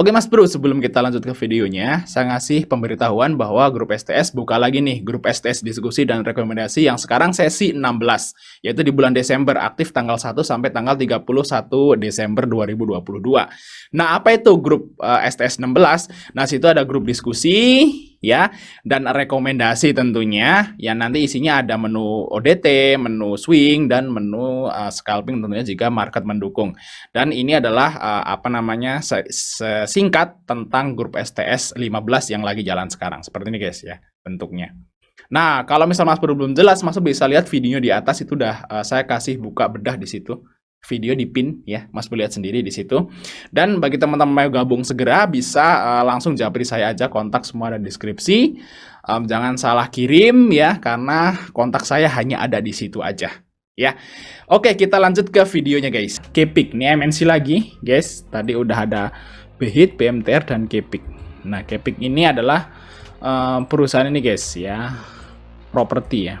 Oke Mas Bro, sebelum kita lanjut ke videonya, saya ngasih pemberitahuan bahwa grup STS buka lagi nih, grup STS diskusi dan rekomendasi yang sekarang sesi 16, yaitu di bulan Desember, aktif tanggal 1 sampai tanggal 31 Desember 2022. Nah, apa itu grup STS 16? Nah, situ ada grup diskusi, ya, dan rekomendasi tentunya, yang nanti isinya ada menu ODT, menu swing, dan menu scalping tentunya jika market mendukung. Dan ini adalah singkat tentang grup STS 15 yang lagi jalan sekarang. Seperti ini guys ya bentuknya. Nah, kalau misal Mas Bro belum jelas, Mas Bro bisa lihat videonya di atas itu udah saya kasih buka bedah di situ. Video di pin ya, Mas Bro lihat sendiri di situ. Dan bagi teman-teman yang gabung segera bisa langsung japri saya aja, kontak semua ada di deskripsi. Jangan salah kirim ya, karena kontak saya hanya ada di situ aja. Ya, oke kita lanjut ke videonya guys. Kepik, ini MNC lagi guys. Tadi udah ada BHIT, BMTR, dan Kepik. Nah, Kepik ini adalah perusahaan ini guys ya, properti ya.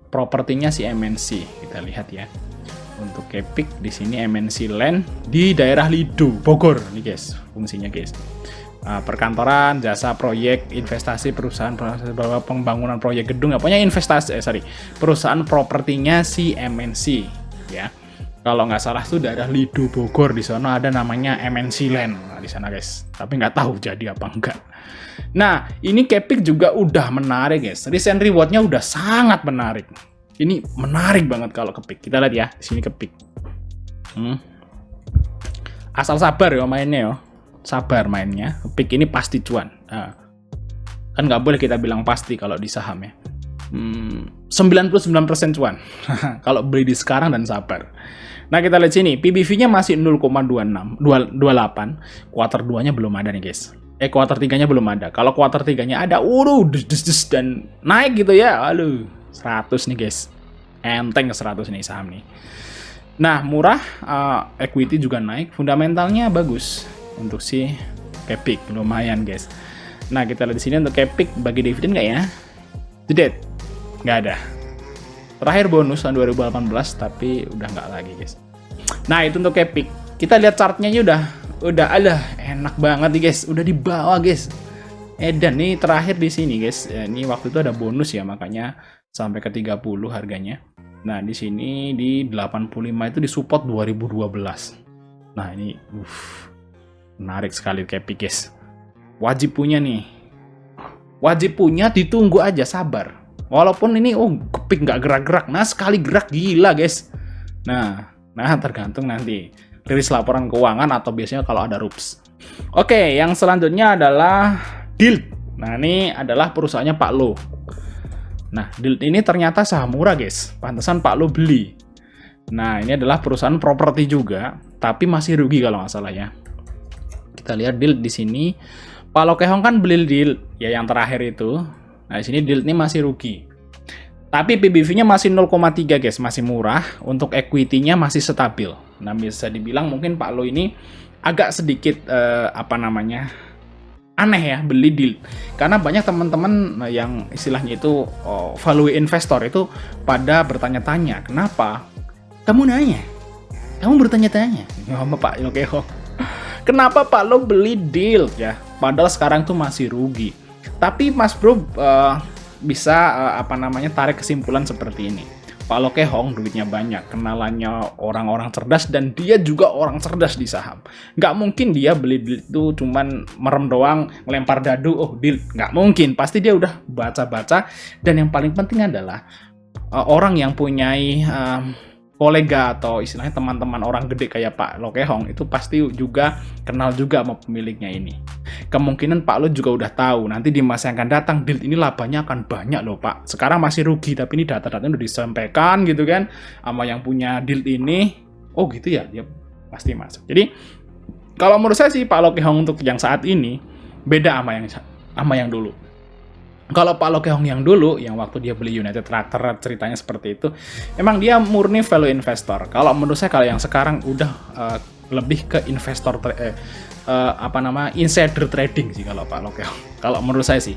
Propertinya si MNC. Kita lihat ya. Untuk Kepik di sini MNC Land di daerah Lido, Bogor nih guys. Fungsinya guys. Perkantoran, jasa proyek, investasi, perusahaan pembangunan proyek gedung, pokoknya perusahaan propertinya si MNC ya. Kalau nggak salah tuh daerah Lido Bogor, di sana ada namanya MNC Land di sana guys. Tapi nggak tahu jadi apa enggak. Nah, ini Kepik juga udah menarik guys. Recent rewardnya udah sangat menarik. Ini menarik banget kalau Kepik. Kita lihat ya di sini Kepik. Asal sabar ya mainnya ya. Sabar mainnya. Kepik ini pasti cuan. Kan nggak boleh kita bilang pasti kalau di saham ya. 99% cuan. Kalau beli di sekarang dan sabar. Nah, kita lihat sini, PBV-nya masih 0,28. Kuarter 2-nya belum ada nih, guys. Kuarter 3-nya belum ada. Kalau kuarter 3-nya ada, dan naik gitu ya. 100 nih, guys. Enteng ke 100 nih saham nih. Nah, murah, equity juga naik, fundamentalnya bagus untuk si Kepik, lumayan, guys. Nah, kita lihat di sini untuk Kepik bagi dividen nggak ya? Tidak, nggak ada. Terakhir bonus tahun 2018 tapi udah nggak lagi guys. Nah, itu untuk Kepik. Kita lihat chartnya udah enak banget nih guys, udah di bawah guys. Dan nih terakhir di sini guys. Ini waktu itu ada bonus ya, makanya sampai ke 30 harganya. Nah, di sini di 85 itu di support 2012. Nah, ini menarik sekali Kepik guys. Wajib punya nih. Wajib punya, ditunggu aja, sabar. Walaupun ini Kepik nggak gerak-gerak, nah sekali gerak gila guys. Nah tergantung nanti rilis laporan keuangan atau biasanya kalau ada RUPS. Oke, yang selanjutnya adalah DILT. Nah, ini adalah perusahaannya Pak Lo. Nah, DILT ini ternyata saham murah guys, pantesan Pak Lo beli. Nah, ini adalah perusahaan properti juga, tapi masih rugi kalau nggak salah ya. Kita lihat DILT di sini. Pak Lo Kehong kan beli DILT ya yang terakhir itu. Nah, di sini DILT ini masih rugi. Tapi PBV-nya masih 0,3 guys, masih murah. Untuk equity-nya masih stabil. Nah, bisa dibilang mungkin Pak Lo ini agak sedikit aneh ya beli DILT. Karena banyak teman-teman yang istilahnya itu value investor itu pada bertanya-tanya, kenapa? Kamu nanya? Kamu bertanya-tanya? Sama Pak Lo Kehong. Kenapa Pak Lo beli DILT ya? Padahal sekarang tuh masih rugi. Tapi Mas Bro bisa tarik kesimpulan seperti ini. Pak Lo Kehong duitnya banyak, kenalannya orang-orang cerdas, dan dia juga orang cerdas di saham. Nggak mungkin dia beli DILT itu cuman merem doang, ngelempar dadu, DILT. Nggak mungkin, pasti dia udah baca-baca. Dan yang paling penting adalah orang yang punyai kolega atau istilahnya teman-teman orang gede kayak Pak Lo Kehong itu pasti juga kenal juga sama pemiliknya ini. Kemungkinan Pak Lo juga udah tahu nanti di masa yang akan datang DILT ini labanya akan banyak loh Pak. Sekarang masih rugi tapi ini data-datanya udah disampaikan gitu kan sama yang punya DILT ini. Oh gitu ya, dia pasti masuk. Jadi kalau menurut saya sih Pak Lo Kehong untuk yang saat ini beda sama yang dulu. Kalau Pak Lo Kehong yang dulu, yang waktu dia beli United Tractor ceritanya seperti itu, emang dia murni value investor. Kalau menurut saya kalau yang sekarang udah lebih ke investor insider trading sih kalau Pak Lo Kehong. Kalau menurut saya sih.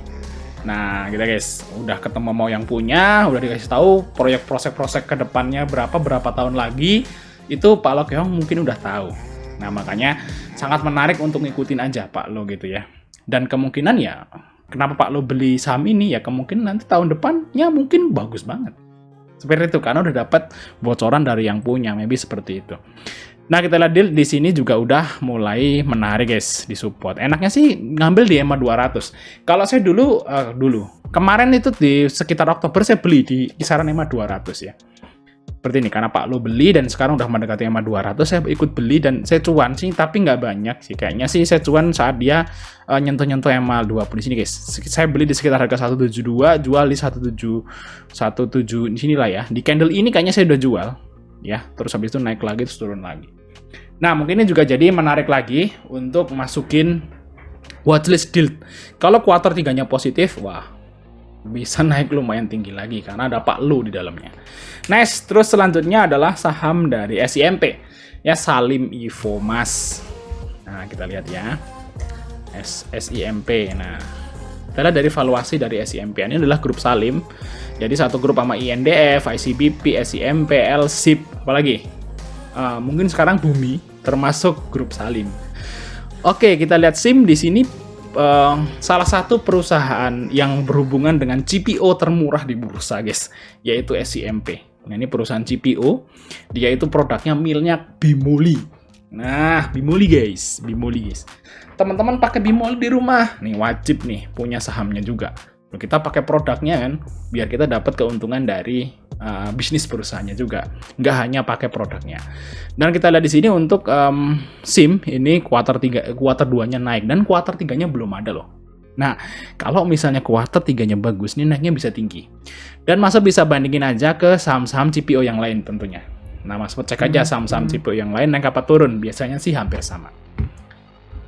Nah, kita guys, udah ketemu mau yang punya, udah dikasih tahu proyek ke depannya berapa tahun lagi, itu Pak Lo Kehong mungkin udah tahu. Nah, makanya sangat menarik untuk ngikutin aja Pak Lo gitu ya. Dan kemungkinan ya, kenapa Pak Lo beli saham ini ya, kemungkinan nanti tahun depan ya mungkin bagus banget. Seperti itu, karena udah dapat bocoran dari yang punya, maybe seperti itu. Nah, kita lihat di sini juga udah mulai menarik guys, di support. Enaknya sih ngambil di EMA 200. Kalau saya dulu kemarin itu di sekitar Oktober saya beli di kisaran EMA 200 ya. Seperti ini, karena Pak Lo beli dan sekarang udah mendekati EMA 200, saya ikut beli dan saya cuan sih, tapi nggak banyak sih. Kayaknya sih saya cuan saat dia nyentuh-nyentuh EMA 20 di sini guys. Saya beli di sekitar harga 172, jual di 17 di sinilah ya. Di candle ini kayaknya saya udah jual ya, terus habis itu naik lagi terus turun lagi. Nah, mungkin ini juga jadi menarik lagi untuk masukin watchlist deal. Kalau kuartal 3-nya positif, wah, bisa naik lumayan tinggi lagi karena ada Pak Lo di dalamnya. Next, terus selanjutnya adalah saham dari SIMP. Ya, Salim Infomas. Nah, kita lihat ya. SIMP. Nah, kita lihat dari valuasi dari SIMP. Ini adalah grup Salim. Jadi satu grup sama INDF, ICBP, SIMP, LSIP, apalagi? Mungkin sekarang Bumi termasuk grup Salim. Oke, kita lihat SIM di sini salah satu perusahaan yang berhubungan dengan CPO termurah di bursa, guys, yaitu SIMP. Nah, ini perusahaan CPO, dia itu produknya minyak Bimoli. Nah, Bimoli guys. Teman-teman pakai Bimoli di rumah, nih wajib nih punya sahamnya juga. Kita pakai produknya kan, biar kita dapat keuntungan dari bisnis perusahaannya juga, nggak hanya pakai produknya. Dan kita lihat di sini untuk SIM ini kuartal 2-nya naik dan kuartal 3-nya belum ada loh. Nah, kalau misalnya kuartal 3-nya bagus, ini naiknya bisa tinggi. Dan Mas bisa bandingin aja ke saham-saham CPO yang lain tentunya. Nah, Mas cek aja saham-saham CPO yang lain naik apa turun, biasanya sih hampir sama.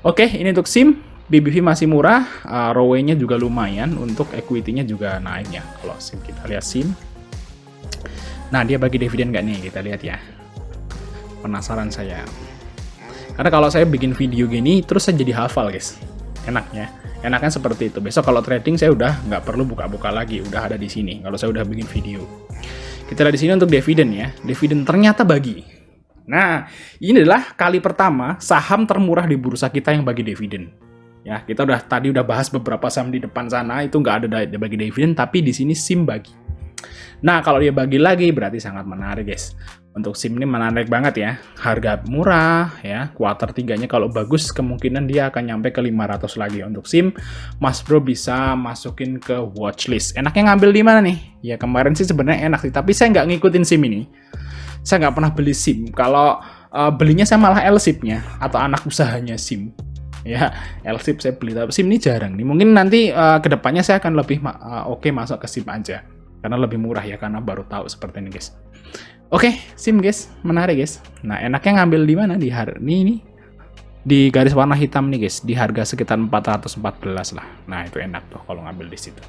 Oke, ini untuk SIM. BBV masih murah, ROE-nya juga lumayan, untuk equity-nya juga naik ya. Kalau SIM, kita lihat SIM. Nah, dia bagi dividen nggak nih? Kita lihat ya. Penasaran saya. Karena kalau saya bikin video gini, terus saya jadi hafal guys. Enaknya seperti itu. Besok kalau trading saya udah nggak perlu buka-buka lagi, udah ada di sini. Kalau saya udah bikin video. Kita lihat di sini untuk dividen ya. Dividen ternyata bagi. Nah, ini adalah kali pertama saham termurah di bursa kita yang bagi dividen. Ya, kita tadi udah bahas beberapa saham di depan sana itu nggak ada bagi dividen, tapi di sini SIM bagi. Nah, kalau dia bagi lagi berarti sangat menarik guys. Untuk SIM ini menarik banget ya. Harga murah ya. Kuartal 3-nya kalau bagus kemungkinan dia akan nyampe ke 500 lagi. Untuk SIM, Mas Bro bisa masukin ke watchlist. Enaknya ngambil di mana nih? Ya kemarin sih sebenarnya enak sih, tapi saya nggak ngikutin SIM ini. Saya nggak pernah beli SIM. Kalau belinya saya malah LSIP-nya atau anak usahanya SIM. Ya, LSIP saya beli, tapi SIM ini jarang nih. Mungkin nanti kedepannya saya akan lebih masuk ke SIM aja. Karena lebih murah ya, karena baru tahu seperti ini guys. Oke, SIM guys, menarik guys. Nah, enaknya ngambil di mana? Ini di garis warna hitam nih guys, di harga sekitar 414 lah. Nah, itu enak tuh kalau ngambil di situ.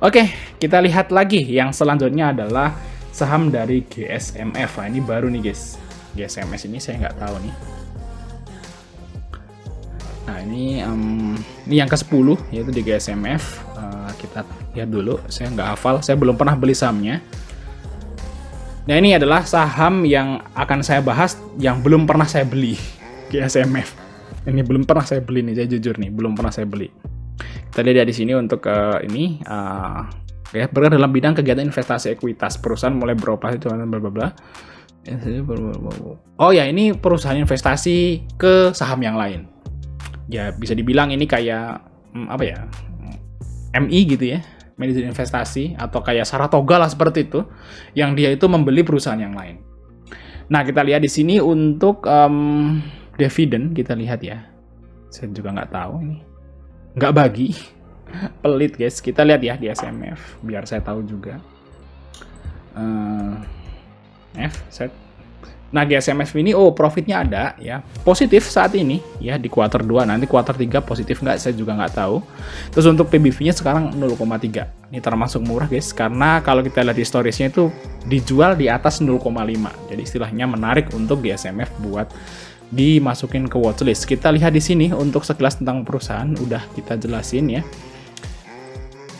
Oke, kita lihat lagi. Yang selanjutnya adalah saham dari GSMF. Nah, ini baru nih guys. GSMS ini saya nggak tahu nih. Nah, ini yang ke-10 yaitu di GSMF. Kita lihat dulu, saya nggak hafal, saya belum pernah beli sahamnya. Nah, ini adalah saham yang akan saya bahas yang belum pernah saya beli. GSMF ini belum pernah saya beli nih, saya jujur nih belum pernah saya beli. Kita lihat di sini untuk ini bergerak dalam bidang kegiatan investasi ekuitas, perusahaan mulai beroperasi bla. Oh ya, ini perusahaan investasi ke saham yang lain. Ya, bisa dibilang ini kayak apa ya, MI gitu ya, manajer investasi, atau kayak Saratoga lah seperti itu, yang dia itu membeli perusahaan yang lain. Nah, kita lihat di sini untuk dividen, kita lihat ya, saya juga nggak tahu ini, nggak bagi, pelit guys. Kita lihat ya di SMF, biar saya tahu juga. Set. Nah, GSMF ini profitnya ada ya, positif saat ini ya di kuartal 2, nanti kuartal 3 positif nggak saya juga nggak tahu. Terus untuk PBV-nya sekarang 0,3. Ini termasuk murah guys, karena kalau kita lihat di storiesnya itu dijual di atas 0,5. Jadi istilahnya menarik untuk GSMF buat dimasukin ke watchlist. Kita lihat di sini untuk sekilas tentang perusahaan udah kita jelasin ya.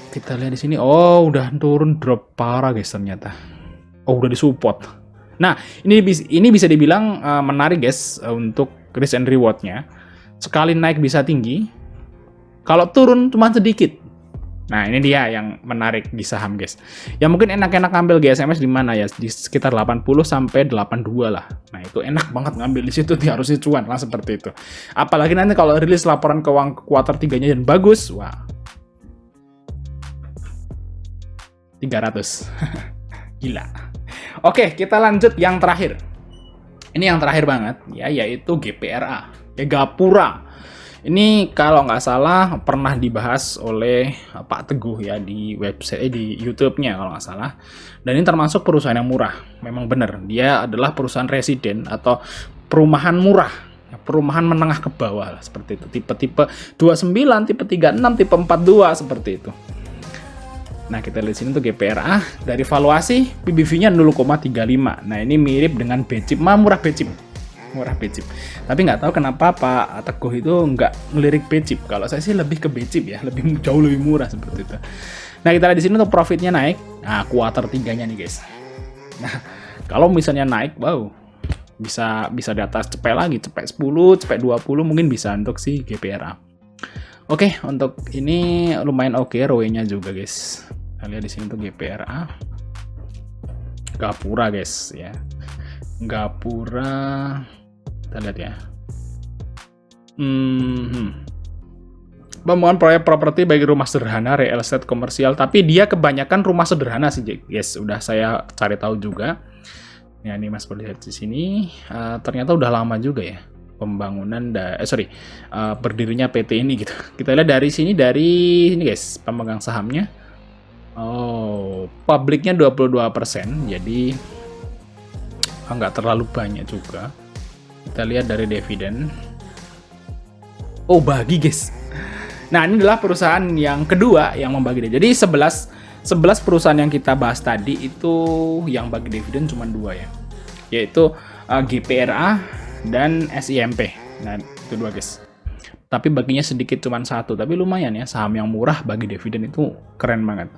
Kita lihat di sini, udah turun drop parah guys ternyata. Udah disupport. Nah, ini bisa dibilang menarik guys untuk risk and reward-nya. Sekali naik bisa tinggi, kalau turun cuma sedikit. Nah, ini dia yang menarik di saham, guys. Ya mungkin enak-enak ngambil GSMS di mana ya? Di sekitar 80 sampai 82 lah. Nah, itu enak banget ngambil di situ, harusnya cuan lah seperti itu. Apalagi nanti kalau rilis laporan keuangan kuartal 3-nya dan bagus, wah. 300. Gila. Oke, kita lanjut yang terakhir. Ini yang terakhir banget, ya, yaitu GPRA. Ya, Gapura. Ini kalau nggak salah pernah dibahas oleh Pak Teguh ya di website di YouTube-nya kalau nggak salah. Dan ini termasuk perusahaan yang murah. Memang benar, dia adalah perusahaan residen atau perumahan murah, perumahan menengah ke bawah lah, seperti itu. Tipe-tipe 29, tipe 36, tipe 42 seperti itu. Nah, kita lihat sini tuh GPRA dari valuasi PBV-nya 0,35. Nah, ini mirip dengan BCIP, murah BCIP. Tapi nggak tahu kenapa Pak Teguh itu nggak ngelirik BCIP. Kalau saya sih lebih ke BCIP ya, jauh lebih murah seperti itu. Nah, kita lihat di sini untuk profitnya naik. Nah, kuartal 3-nya nih, guys. Nah, kalau misalnya naik, wow, bisa di atas cepet lagi, cepet 10, cepet 20 mungkin bisa untuk si GPRA. Oke, untuk ini lumayan oke ROE-nya juga, guys. Kita lihat di sini tuh GPRA. Gapura, guys, ya. Gapura, kita lihat ya. Pembangunan proyek properti bagi rumah sederhana, real estate komersial, tapi dia kebanyakan rumah sederhana sih, guys. Udah saya cari tahu juga. Ya, ini Mas boleh lihat di sini. Ternyata udah lama juga ya pembangunan berdirinya PT ini gitu. Kita lihat dari sini guys, pemegang sahamnya. Oh, publiknya 22%, jadi nggak terlalu banyak juga. Kita lihat dari dividen. Oh, bagi, guys. Nah, ini adalah perusahaan yang kedua yang membagi dividen. Jadi 11 perusahaan yang kita bahas tadi itu yang bagi dividen cuma 2 ya. Yaitu GPRA dan SIMP. Nah, itu 2, guys. Tapi baginya sedikit cuma 1, tapi lumayan ya, saham yang murah bagi dividen itu keren banget.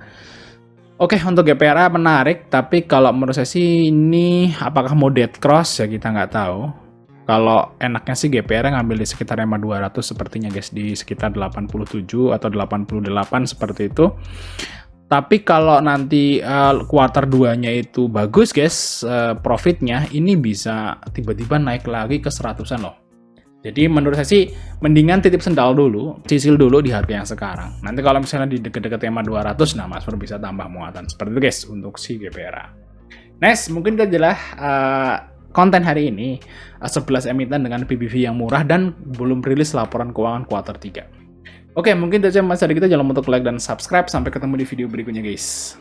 Oke, untuk GPRA menarik, tapi kalau menurut saya sih ini apakah mau dead cross ya kita nggak tahu. Kalau enaknya sih GPRA ngambil di sekitar EMA 200 sepertinya, guys, di sekitar 87 atau 88 seperti itu. Tapi kalau nanti kuartal 2-nya itu bagus, guys, profitnya ini bisa tiba-tiba naik lagi ke 100-an loh. Jadi menurut saya sih mendingan titip sendal dulu, cicil dulu di harga yang sekarang. Nanti kalau misalnya di deket-deket EMA 200, nah Mas Pur bisa tambah muatan. Seperti itu, guys, untuk si GPRA. Next, mungkin itu adalah konten hari ini. 11 emiten dengan PBV yang murah dan belum rilis laporan keuangan kuartal 3. Oke, mungkin itu aja Mas dari kita. Jangan lupa untuk like dan subscribe. Sampai ketemu di video berikutnya, guys.